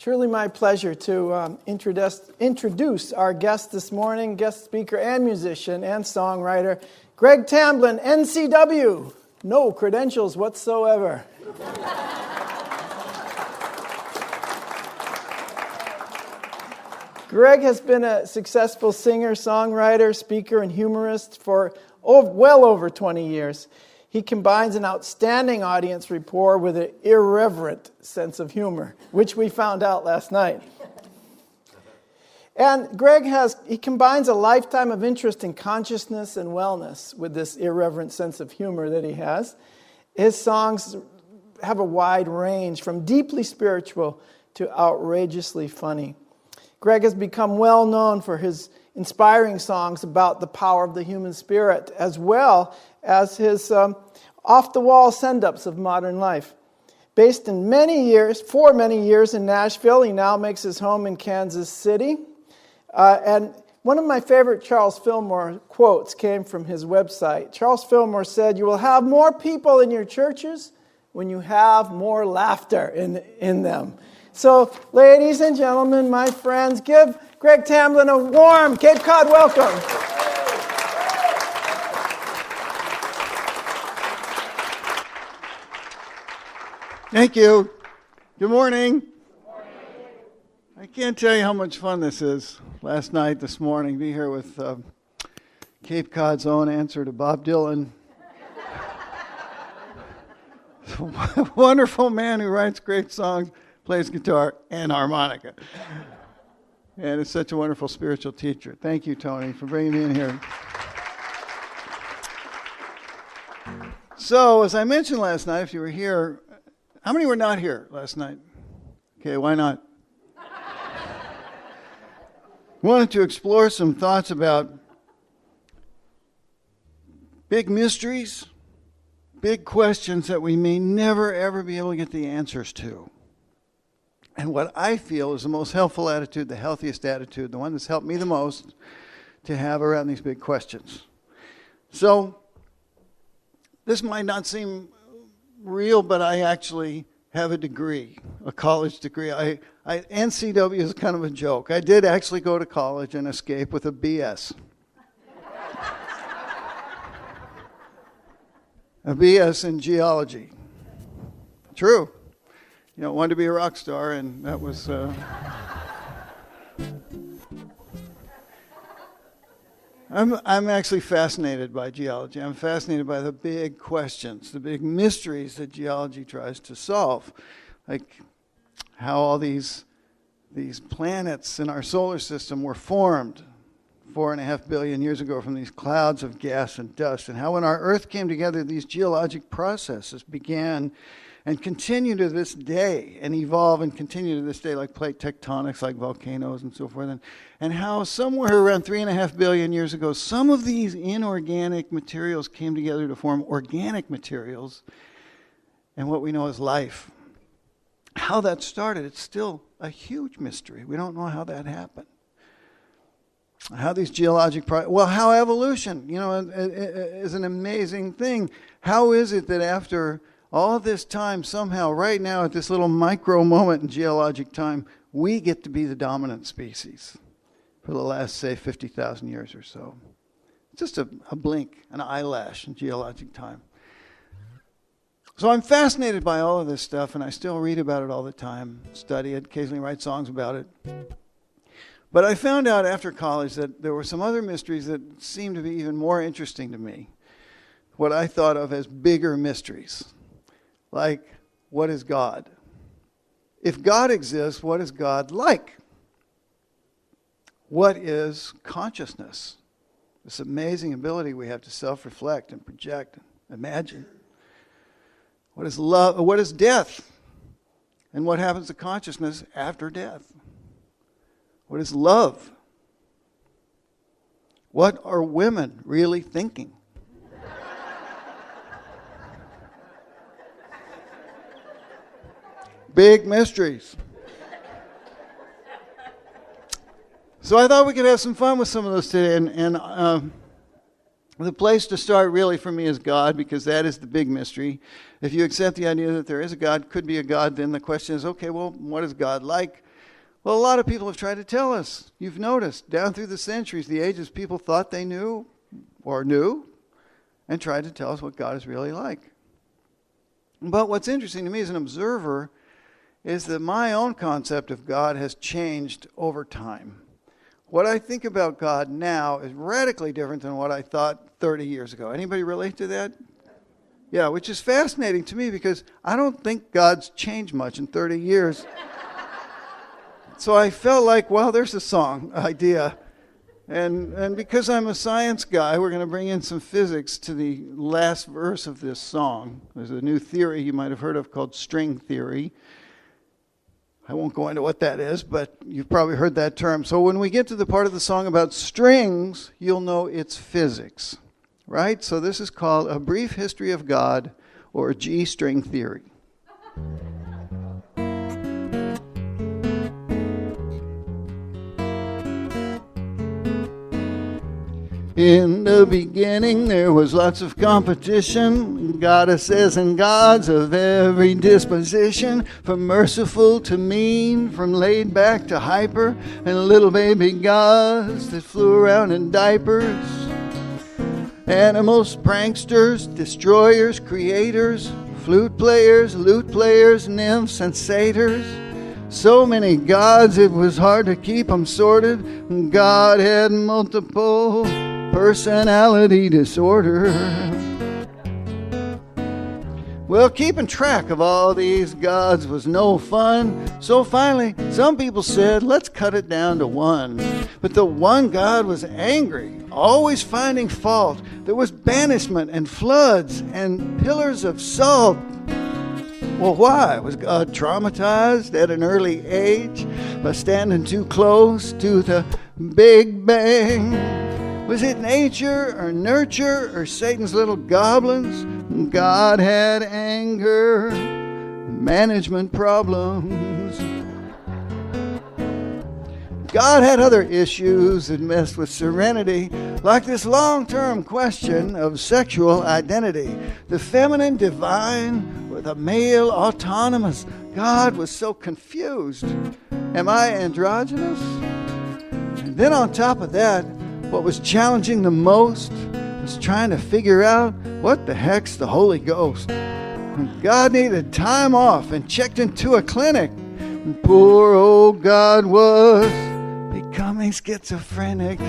Truly my pleasure to introduce our guest this morning, guest speaker and musician and songwriter, Greg Tamblyn, NCW. No credentials whatsoever. Greg has been a successful singer, songwriter, speaker, and humorist for well over 20 years. He combines an outstanding audience rapport with an irreverent sense of humor, which we found out last night. And Greg he combines a lifetime of interest in consciousness and wellness with this irreverent sense of humor that he has. His songs have a wide range, from deeply spiritual to outrageously funny. Greg has become well known for his inspiring songs about the power of the human spirit, as well as his off-the-wall send-ups of modern life. Based for many years in Nashville, he now makes his home in Kansas City. And one of my favorite Charles Fillmore quotes came from his website. Charles Fillmore said, "You will have more people in your churches when you have more laughter in them." So, ladies and gentlemen, my friends, give Greg Tamblyn a warm Cape Cod welcome. Thank you. Good morning. I can't tell you how much fun this is. Last night, this morning, be here with Cape Cod's own answer to Bob Dylan. A wonderful man who writes great songs, plays guitar and harmonica. And is such a wonderful spiritual teacher. Thank you, Tony, for bringing me in here. So, as I mentioned last night, if you were here, how many were not here last night? Okay, why not? Wanted to explore some thoughts about big mysteries, big questions that we may never, ever be able to get the answers to. And what I feel is the most helpful attitude, the healthiest attitude, the one that's helped me the most to have around these big questions. So, this might not seem real, but I actually have a degree, a college degree. NCW is kind of a joke. I did actually go to college and escape with a BS. A BS in geology. True. You know, wanted to be a rock star, and that was... I'm actually fascinated by geology. I'm fascinated by the big questions, the big mysteries that geology tries to solve. Like how all these planets in our solar system were formed 4.5 billion years ago from these clouds of gas and dust, and how when our Earth came together, these geologic processes began and continue to this day, and evolve and continue to this day, like plate tectonics, like volcanoes and so forth, and how somewhere around 3.5 billion years ago, some of these inorganic materials came together to form organic materials, and what we know as life. How that started, it's still a huge mystery. We don't know how that happened. How these geologic how evolution, is an amazing thing. How is it that after all this time, somehow, right now, at this little micro moment in geologic time, we get to be the dominant species for the last, say, 50,000 years or so? Just a blink, an eyelash in geologic time. So I'm fascinated by all of this stuff, and I still read about it all the time, study it, occasionally write songs about it. But I found out after college that there were some other mysteries that seemed to be even more interesting to me, what I thought of as bigger mysteries. Like, what is God? If God exists, what is God like? What is consciousness? This amazing ability we have to self-reflect and project and imagine. What is love? What is death? And what happens to consciousness after death? What is love? What are women really thinking? Big mysteries. So I thought we could have some fun with some of those today. And the place to start really for me is God, because that is the big mystery. If you accept the idea that there is a God, could be a God, then the question is, okay, well, what is God like? Well, a lot of people have tried to tell us. You've noticed, down through the centuries, the ages, people thought they knew and tried to tell us what God is really like. But what's interesting to me as an observer is that my own concept of God has changed over time. What I think about God now is radically different than what I thought 30 years ago. Anybody relate to that? Yeah, which is fascinating to me because I don't think God's changed much in 30 years. So I felt like, well, there's a song idea. And because I'm a science guy, we're going to bring in some physics to the last verse of this song. There's a new theory you might have heard of called string theory. I won't go into what that is, but you've probably heard that term. So when we get to the part of the song about strings, you'll know it's physics, right? So this is called A Brief History of God, or G-string theory. In the beginning there was lots of competition, goddesses and gods of every disposition, from merciful to mean, from laid back to hyper, and little baby gods that flew around in diapers. Animals, pranksters, destroyers, creators, flute players, lute players, nymphs and satyrs. So many gods it was hard to keep them sorted. God had multiple personality disorder. Well, keeping track of all these gods was no fun. So finally, some people said, let's cut it down to one. But the one God was angry, always finding fault. There was banishment and floods and pillars of salt. Well, why? Was God traumatized at an early age by standing too close to the Big Bang? Was it nature or nurture or Satan's little goblins? God had anger, management problems. God had other issues that messed with serenity, like this long-term question of sexual identity. The feminine divine or the male autonomous. God was so confused. Am I androgynous? And then on top of that, what was challenging the most was trying to figure out what the heck's the Holy Ghost. And God needed time off and checked into a clinic. And poor old God was becoming schizophrenic.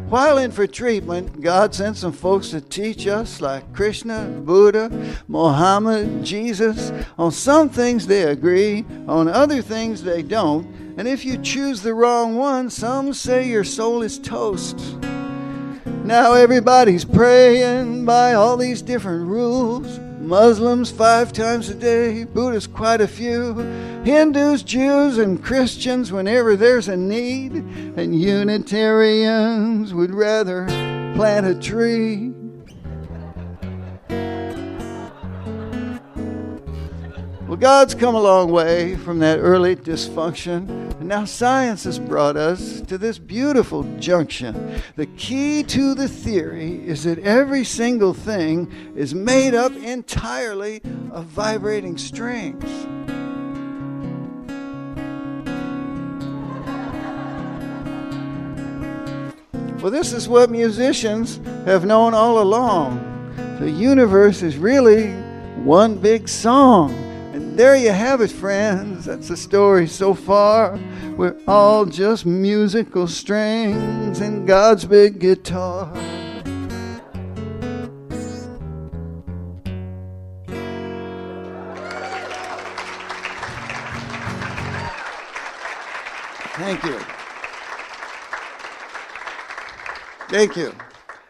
While in for treatment, God sent some folks to teach us, like Krishna, Buddha, Mohammed, Jesus. On some things they agree, on other things they don't. And if you choose the wrong one, some say your soul is toast. Now everybody's praying by all these different rules. Muslims 5 times a day, Buddhists quite a few, Hindus, Jews, and Christians whenever there's a need, and Unitarians would rather plant a tree. Well, God's come a long way from that early dysfunction, and now science has brought us to this beautiful junction. The key to the theory is that every single thing is made up entirely of vibrating strings. Well, this is what musicians have known all along. The universe is really one big song. And there you have it, friends. That's the story so far. We're all just musical strings in God's big guitar. Thank you. Thank you.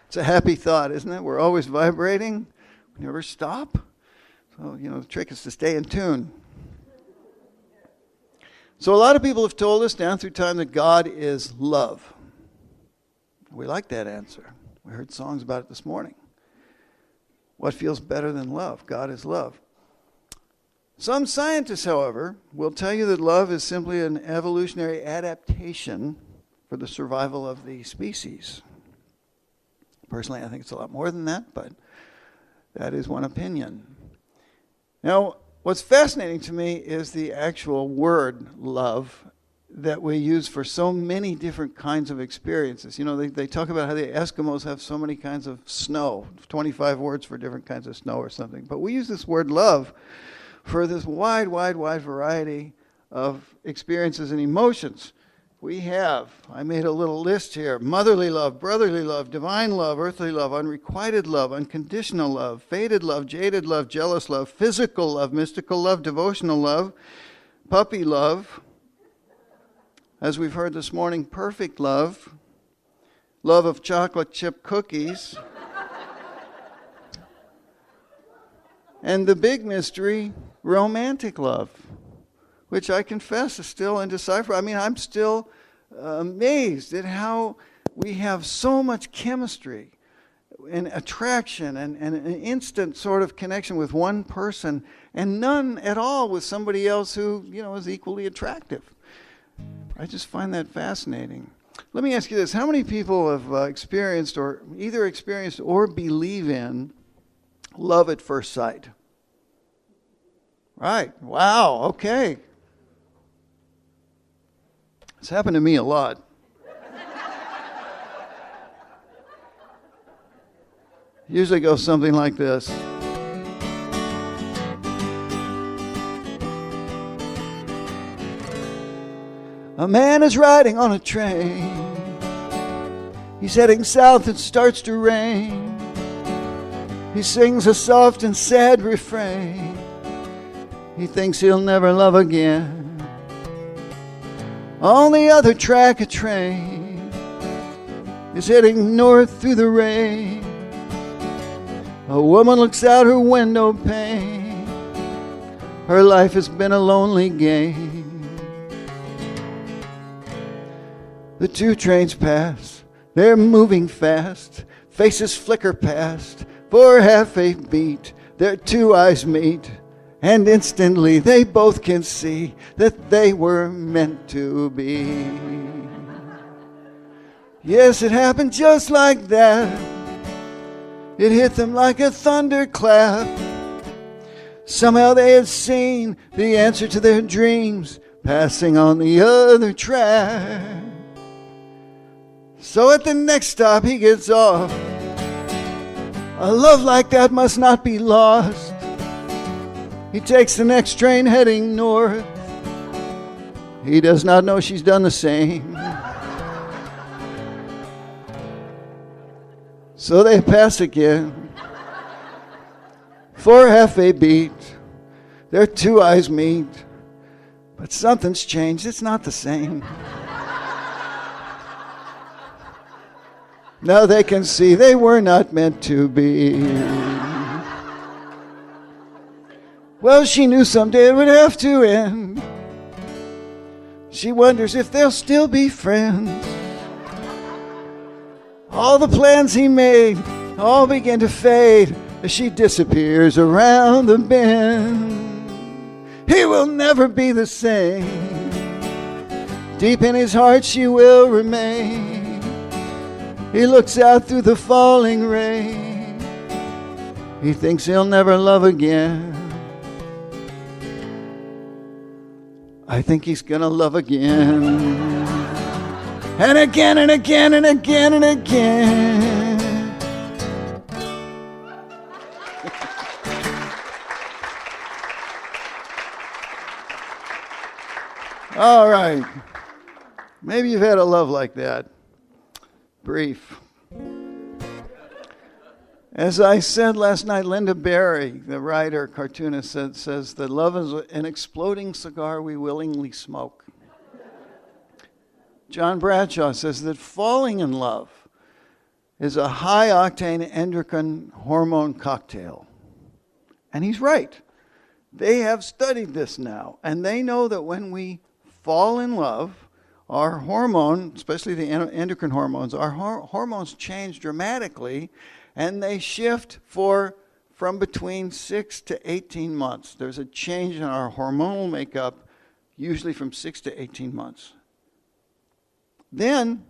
It's a happy thought, isn't it? We're always vibrating. We never stop. So, the trick is to stay in tune. So a lot of people have told us down through time that God is love. We like that answer. We heard songs about it this morning. What feels better than love? God is love. Some scientists, however, will tell you that love is simply an evolutionary adaptation for the survival of the species. Personally, I think it's a lot more than that, but that is one opinion. Now, What's fascinating to me is the actual word love that we use for so many different kinds of experiences. You know, they talk about how the Eskimos have so many kinds of snow, 25 words for different kinds of snow or something. But we use this word love for this wide variety of experiences and emotions. I made a little list here: motherly love, brotherly love, divine love, earthly love, unrequited love, unconditional love, fated love, jaded love, jealous love, physical love, mystical love, devotional love, puppy love, as we've heard this morning, perfect love, love of chocolate chip cookies, and the big mystery, romantic love, which I confess is still indecipherable. I mean, I'm still amazed at how we have so much chemistry and attraction and an instant sort of connection with one person, and none at all with somebody else who, you know, is equally attractive. I just find that fascinating. Let me ask you this: how many people have experienced or believe in love at first sight? Right. Wow. Okay. It's happened to me a lot. Usually goes something like this. A man is riding on a train. He's heading south, it starts to rain. He sings a soft and sad refrain. He thinks he'll never love again. On the other track, a train is heading north through the rain. A woman looks out her window pane. Her life has been a lonely game. The two trains pass, they're moving fast. Faces flicker past. For half a beat, their two eyes meet. And instantly they both can see that they were meant to be. Yes, it happened just like that. It hit them like a thunderclap. Somehow they had seen the answer to their dreams passing on the other track. So at the next stop he gets off. A love like that must not be lost. He takes the next train heading north. He does not know she's done the same. So they pass again. For half a beat, their two eyes meet. But something's changed, it's not the same. Now they can see they were not meant to be. Well, she knew someday it would have to end. She wonders if they'll still be friends. All the plans he made all begin to fade as she disappears around the bend. He will never be the same. Deep in his heart she will remain. He looks out through the falling rain. He thinks he'll never love again. I think he's gonna love again. And again and again and again and again. All right. Maybe you've had a love like that. Brief. As I said last night, Linda Berry, the writer, cartoonist, says that love is an exploding cigar we willingly smoke. John Bradshaw says that falling in love is a high-octane endocrine hormone cocktail. And he's right. They have studied this now, and they know that when we fall in love, our hormone, especially the endocrine hormones, our hormones change dramatically, and they shift from between 6 to 18 months. There's a change in our hormonal makeup, usually from 6 to 18 months. Then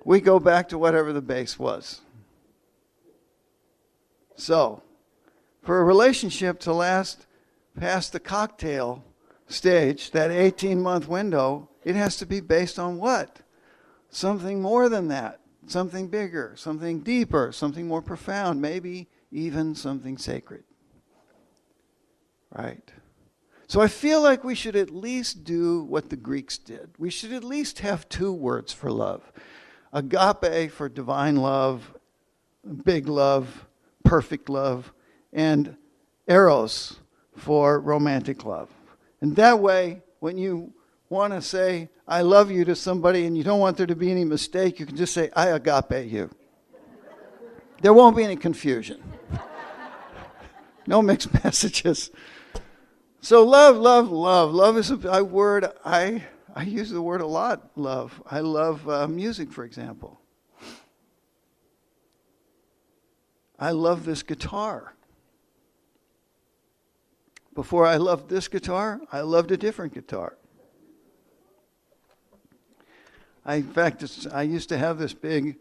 we go back to whatever the base was. So, For a relationship to last past the cocktail stage, that 18-month window, it has to be based on what? Something more than that. Something bigger, something deeper, something more profound, maybe even something sacred. Right? So I feel like we should at least do what the Greeks did. We should at least have two words for love. Agape for divine love, big love, perfect love, and eros for romantic love. And that way, when you want to say, I love you to somebody and you don't want there to be any mistake, you can just say, I agape you. There won't be any confusion. No mixed messages. So love, love, love. Love is a word, I use the word a lot, love. I love music, for example. I love this guitar. Before I loved this guitar, I loved a different guitar. In fact, I used to have this big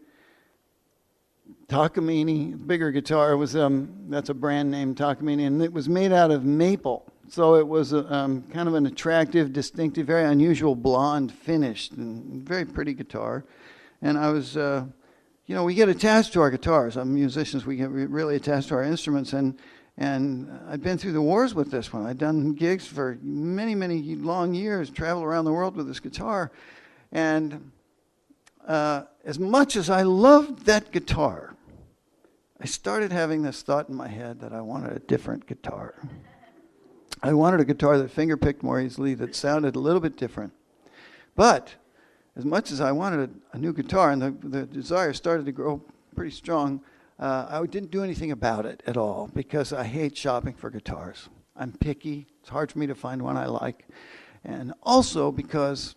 Takamine, bigger guitar. It was that's a brand name, Takamine, and it was made out of maple. So it was kind of an attractive, distinctive, very unusual blonde finish, and very pretty guitar. And I was, we get attached to our guitars. I'm musicians. We get really attached to our instruments, and I'd been through the wars with this one. I'd done gigs for many, many long years, traveled around the world with this guitar. And as much as I loved that guitar, I started having this thought in my head that I wanted a different guitar. I wanted a guitar that finger-picked more easily, that sounded a little bit different. But as much as I wanted a new guitar, and the desire started to grow pretty strong, I didn't do anything about it at all because I hate shopping for guitars. I'm picky. It's hard for me to find one I like. And also because,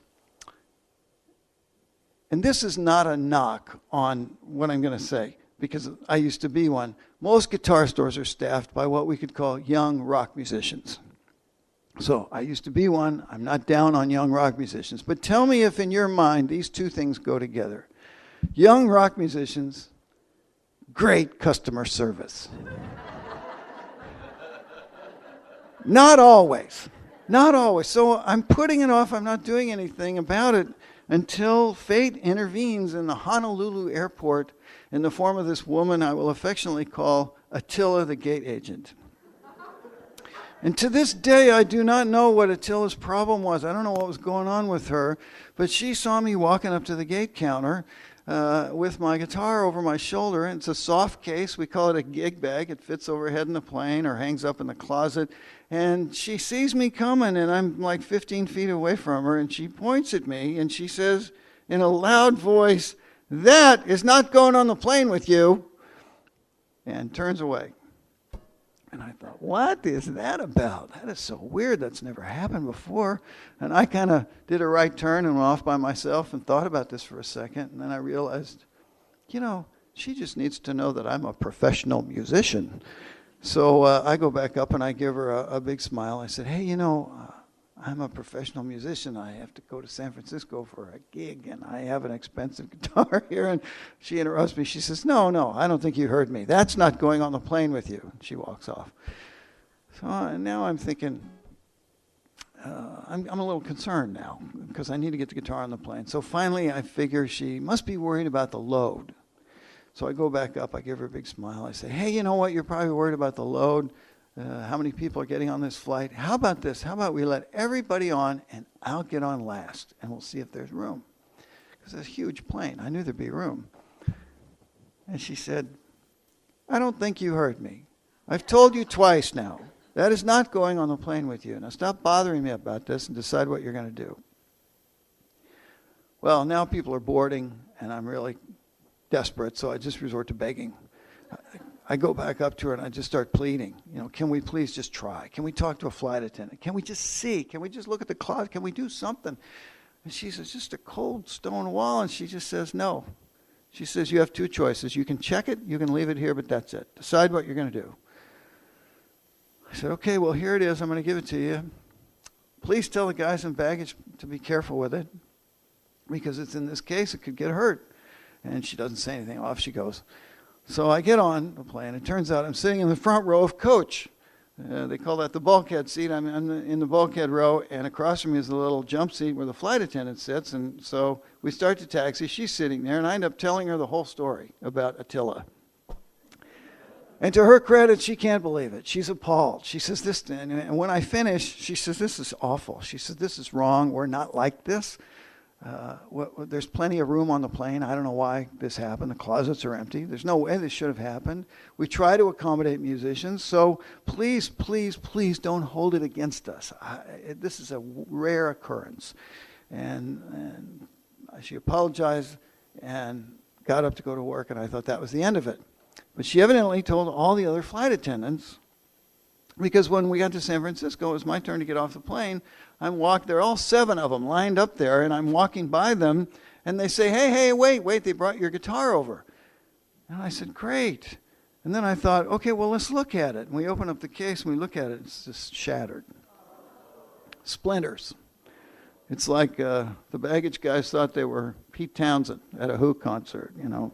and this is not a knock on what I'm going to say, because I used to be one. Most guitar stores are staffed by what we could call young rock musicians. So I used to be one. I'm not down on young rock musicians. But tell me if in your mind these two things go together. Young rock musicians, great customer service. Not always. Not always. So I'm putting it off. I'm not doing anything about it until fate intervenes in the Honolulu airport in the form of this woman I will affectionately call Attila the gate agent. And to this day, I do not know what Attila's problem was. I don't know what was going on with her, but she saw me walking up to the gate counter with my guitar over my shoulder. And it's a soft case. We call it a gig bag. It fits overhead in the plane or hangs up in the closet. And she sees me coming, and I'm like 15 feet away from her, and she points at me, and she says in a loud voice, "That is not going on the plane with you," and turns away. And I thought, what is that about? That is so weird. That's never happened before. And I kind of did a right turn and went off by myself and thought about this for a second. And then I realized, she just needs to know that I'm a professional musician. So I go back up and I give her a big smile. I said, hey, I'm a professional musician. I have to go to San Francisco for a gig, and I have an expensive guitar here. And she interrupts me. She says, no, I don't think you heard me. That's not going on the plane with you. And she walks off. So now I'm thinking, I'm a little concerned now because I need to get the guitar on the plane. So finally I figure she must be worried about the load. So I go back up. I give her a big smile. I say, hey, you know what? You're probably worried about the load. How many people are getting on this flight? How about this? How about we let everybody on and I'll get on last and we'll see if there's room. Because it's a huge plane. I knew there'd be room. And she said, I don't think you heard me. I've told you twice now. That is not going on the plane with you. Now stop bothering me about this and decide what you're going to do. Well, now people are boarding and I'm really desperate, so I just resort to begging. I go back up to her and I just start pleading. Can we please just try? Can we talk to a flight attendant? Can we just see? Can we just look at the closet? Can we do something? And she says, just a cold stone wall. And she just says, no. She says, you have two choices. You can check it. You can leave it here, but that's it. Decide what you're going to do. I said, okay, well, here it is. I'm going to give it to you. Please tell the guys in baggage to be careful with it because it's in this case. It could get hurt. And she doesn't say anything. Off she goes. So I get on the plane. It turns out I'm sitting in the front row of coach. They call that the bulkhead seat. I'm in the bulkhead row, and across from me is the little jump seat where the flight attendant sits. And so we start to taxi. She's sitting there, and I end up telling her the whole story about Attila. And to her credit, she can't believe it. She's appalled. She says this, and when I finish, she says, this is awful. She says, this is wrong. We're not like this. There's plenty of room on the plane. I don't know why this happened. The closets are empty. There's no way this should have happened. We try to accommodate musicians, so please, please, please don't hold it against us. This is a rare occurrence. And she apologized and got up to go to work, and I thought that was the end of it. But she evidently told all the other flight attendants, because when we got to San Francisco, it was my turn to get off the plane. There are all 7 of them lined up there, and I'm walking by them, and they say, hey, wait, they brought your guitar over. And I said, great. And then I thought, okay, well, let's look at it. And we open up the case, and we look at it. It's just shattered. Splinters. It's like the baggage guys thought they were Pete Townsend at a Who concert, you know.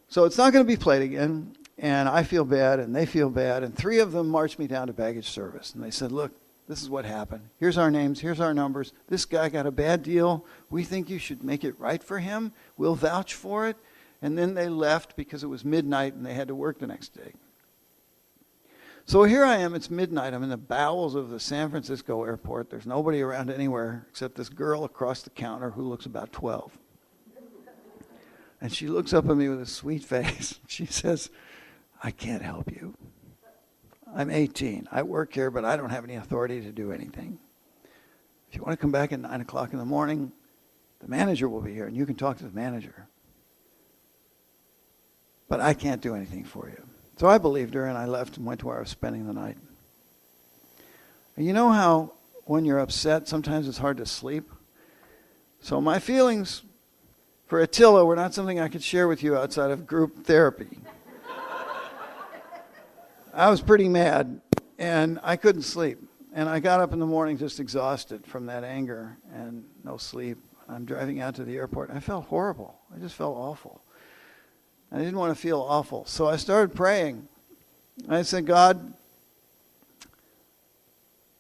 So it's not going to be played again. And I feel bad, and they feel bad. And 3 of them marched me down to baggage service. And they said, look, this is what happened. Here's our names. Here's our numbers. This guy got a bad deal. We think you should make it right for him. We'll vouch for it. And then they left because it was midnight, and they had to work the next day. So here I am. It's midnight. I'm in the bowels of the San Francisco airport. There's nobody around anywhere except this girl across the counter who looks about 12. And she looks up at me with a sweet face. She says, I can't help you. I'm 18. I work here, but I don't have any authority to do anything. If you want to come back at 9 o'clock in the morning, the manager will be here, and you can talk to the manager. But I can't do anything for you. So I believed her, and I left and went to where I was spending the night. And you know how when you're upset, sometimes it's hard to sleep? So my feelings for Attila were not something I could share with you outside of group therapy. I was pretty mad, and I couldn't sleep. And I got up in the morning just exhausted from that anger and no sleep. I'm driving out to the airport, and I felt horrible. I just felt awful. I didn't want to feel awful. So I started praying. I said, God,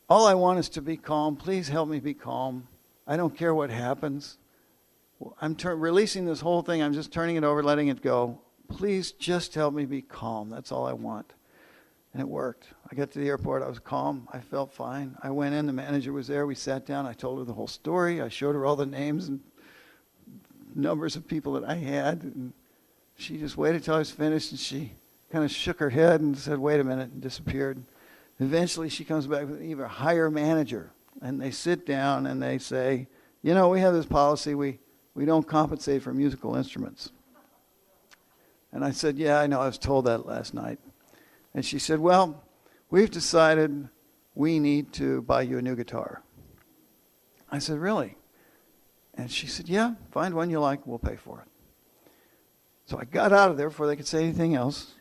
all I want is to be calm. Please help me be calm. I don't care what happens. I'm releasing this whole thing. I'm just turning it over, letting it go. Please just help me be calm. That's all I want. And it worked. I got to the airport. I was calm. I felt fine. I went in. The manager was there. We sat down. I told her the whole story. I showed her all the names and numbers of people that I had. And she just waited till I was finished, and she kind of shook her head and said, wait a minute, and disappeared. Eventually, she comes back with an even higher manager. And they sit down, and they say, you know, we have this policy. We don't compensate for musical instruments. And I said, yeah, I know. I was told that last night. And she said, well, we've decided we need to buy you a new guitar. I said, really? And she said, yeah, find one you like, we'll pay for it. So I got out of there before they could say anything else.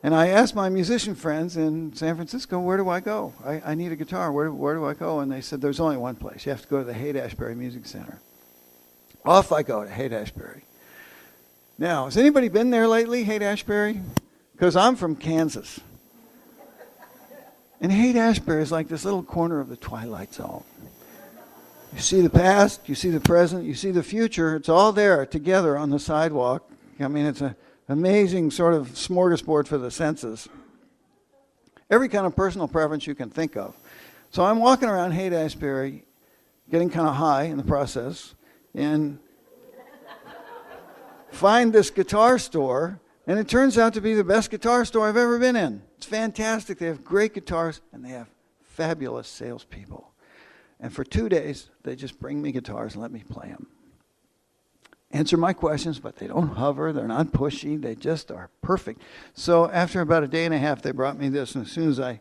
And I asked my musician friends in San Francisco, where do I go? I need a guitar. Where do I go? And they said, there's only one place. You have to go to the Haight-Ashbury Music Center. Off I go to Haight-Ashbury. Now, has anybody been there lately, Haight-Ashbury? Because I'm from Kansas. And Haight-Ashbury is like this little corner of the Twilight Zone. You see the past, you see the present, you see the future. It's all there together on the sidewalk. I mean, it's an amazing sort of smorgasbord for the senses. Every kind of personal preference you can think of. So I'm walking around Haight-Ashbury, getting kind of high in the process, and find this guitar store. And it turns out to be the best guitar store I've ever been in. It's fantastic. They have great guitars, and they have fabulous salespeople. And for 2 days, they just bring me guitars and let me play them. Answer my questions, but they don't hover. They're not pushy. They just are perfect. So after about a day and a half, they brought me this. And as soon as I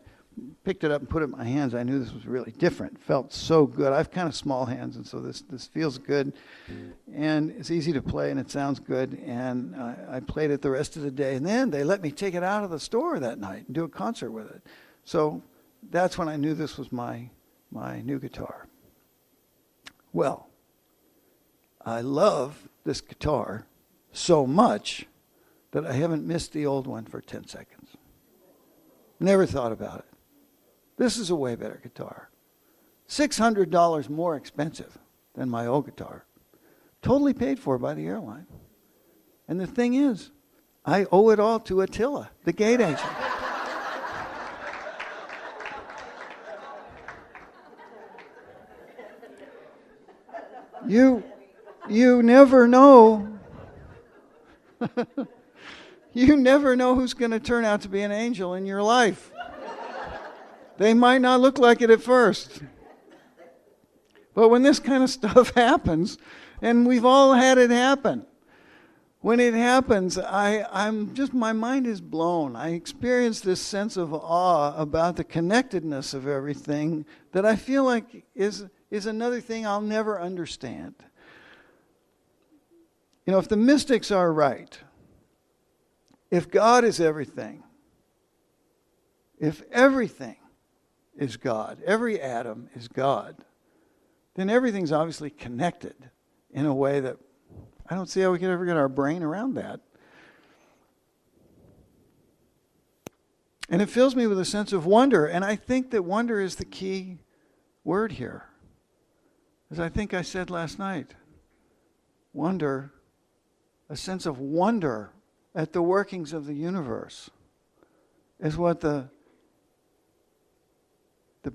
picked it up and put it in my hands, I knew this was really different. It felt so good. I have kind of small hands, and so this feels good. And it's easy to play, and it sounds good. And I played it the rest of the day. And then they let me take it out of the store that night and do a concert with it. So that's when I knew this was my new guitar. Well, I love this guitar so much that I haven't missed the old one for 10 seconds. Never thought about it. This is a way better guitar. $600 more expensive than my old guitar. Totally paid for by the airline. And the thing is, I owe it all to Attila, the gate agent. You never know. You never know who's going to turn out to be an angel in your life. They might not look like it at first. But when this kind of stuff happens, and we've all had it happen, when it happens, my mind is blown. I experience this sense of awe about the connectedness of everything that I feel like is another thing I'll never understand. You know, if the mystics are right, if God is everything, if everything is God, every atom is God, then everything's obviously connected in a way that I don't see how we could ever get our brain around that. And it fills me with a sense of wonder, and I think that wonder is the key word here. As I think I said last night, wonder, a sense of wonder at the workings of the universe is what the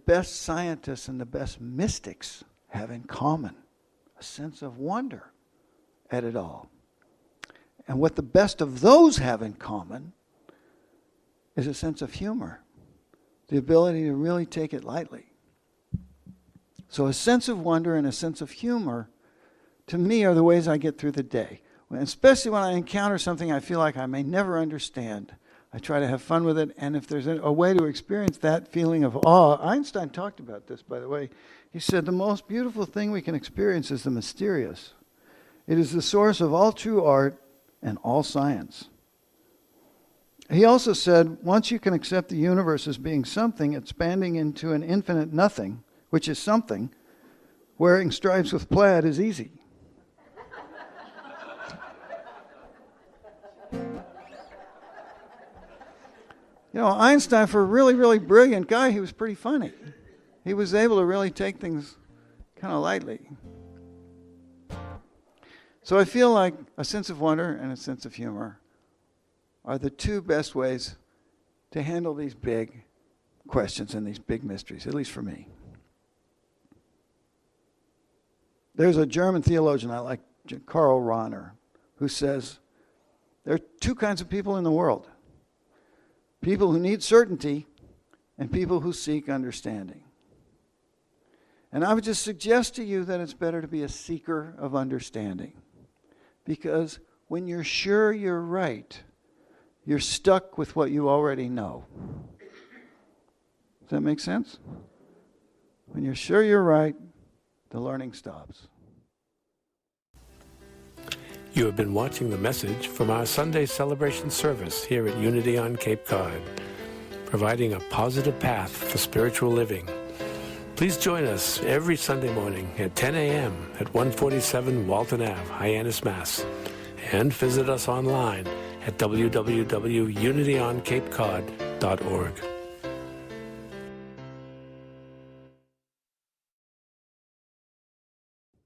best scientists and the best mystics have in common. A sense of wonder at it all. And what the best of those have in common is a sense of humor. The ability to really take it lightly. So a sense of wonder and a sense of humor, to me, are the ways I get through the day. Especially when I encounter something I feel like I may never understand. I try to have fun with it, and if there's a way to experience that feeling of awe, Einstein talked about this, by the way. He said the most beautiful thing we can experience is the mysterious. It is the source of all true art and all science. He also said, once you can accept the universe as being something expanding into an infinite nothing, which is something, wearing stripes with plaid is easy. You know, Einstein, for a really, really brilliant guy, he was pretty funny. He was able to really take things kind of lightly. So I feel like a sense of wonder and a sense of humor are the two best ways to handle these big questions and these big mysteries, at least for me. There's a German theologian I like, Karl Rahner, who says there are two kinds of people in the world. People who need certainty and people who seek understanding. And I would just suggest to you that it's better to be a seeker of understanding. Because when you're sure you're right, you're stuck with what you already know. Does that make sense? When you're sure you're right, the learning stops. You have been watching the message from our Sunday celebration service here at Unity on Cape Cod, providing a positive path for spiritual living. Please join us every Sunday morning at 10 a.m. at 147 Walton Ave, Hyannis, Mass. And visit us online at www.unityoncapecod.org.